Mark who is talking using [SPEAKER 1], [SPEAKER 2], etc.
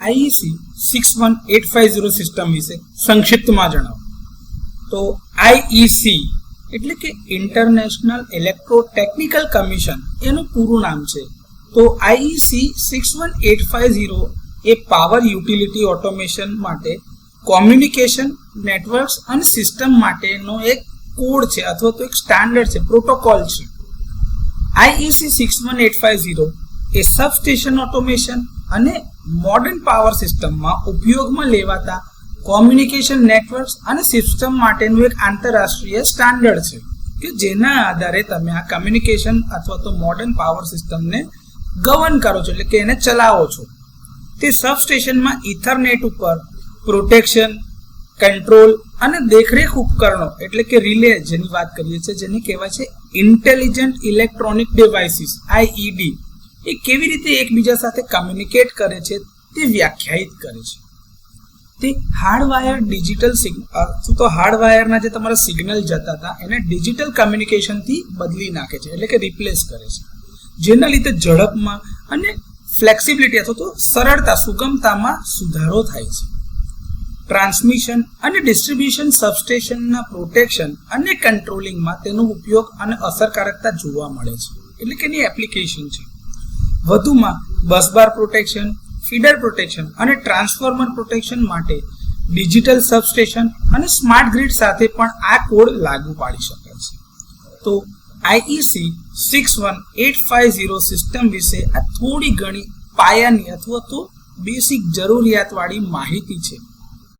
[SPEAKER 1] IEC 61850 system વિશે સંક્ષિપ્તમાં જણાવો. તો આઈઈસી એટલે કે ઇન્ટરનેશનલ ઇલેક્ટ્રોટેકનિકલ કમિશન એનું પૂરું નામ છે. તો આઈઈસી 61850 એ પાવર યુટિલિટી ઓટોમેશન માટે કોમ્યુનિકેશન નેટવર્ક્સ અને સિસ્ટમ માટેનો એક કોડ છે અથવા તો એક સ્ટાન્ડર્ડ છે, પ્રોટોકોલ છે. આઈઈસી 61850 એ સબસ્ટેશન ઓટોમેશન અને મોડર્ન પાવર સિસ્ટમમાં ઉપયોગમાં લેવાતા કોમ્યુનિકેશન નેટવર્ક્સ અને સિસ્ટમ માટેનું એક આંતરરાષ્ટ્રીય સ્ટાન્ડર્ડ છે કે જેના આધારે તમે આ કમ્યુનિકેશન અથવા તો મોડર્ન પાવર સિસ્ટમને ગવર્ન કરો છો, એટલે કે એને ચલાવો છો. તે સબસ્ટેશનમાં ઇથરનેટ ઉપર પ્રોટેક્શન, કંટ્રોલ અને દેખરેખ ઉપકરણો એટલે કે રિલે જેની વાત કરીએ છીએ, જેની કહેવાય છે ઇન્ટેલિજન્ટ ઇલેક્ટ્રોનિક ડિવાઇસીસ આઈઈડી, એ કેવી રીતે એકબીજા સાથે કમ્યુનિકેટ કરે છે તે વ્યાખ્યાયિત કરે છે. તે હાર્ડવાયર ડિજિટલ તો હાર્ડવાયરના જે તમારા સિગ્નલ જતા હતા એને ડિજિટલ કમ્યુનિકેશનથી બદલી નાખે છે, એટલે કે રિપ્લેસ કરે છે, જેના લીધે ઝડપમાં અને ફ્લેક્સિબિલિટી અથવા તો સરળતા, સુગમતામાં સુધારો થાય છે. ટ્રાન્સમિશન અને ડિસ્ટ્રીબ્યુશન સબસ્ટેશનના પ્રોટેક્શન અને કંટ્રોલિંગમાં તેનો ઉપયોગ અને અસરકારકતા જોવા મળે છે, એટલે કે એની એપ્લિકેશન છે. વધુમાં બસબાર પ્રોટેક્શન, ફીડર પ્રોટેક્શન અને ટ્રાન્સફોર્મર પ્રોટેક્શન માટે ડિજિટલ સબસ્ટેશન અને સ્માર્ટ ગ્રીડ સાથે પણ આ કોડ લાગુ પાડી શકાય છે. તો આઈઈસી 61850 સિસ્ટમ વિશે આ થોડી ઘણી પાયાની અથવા તો બેસિક જરૂરિયાતવાળી માહિતી છે.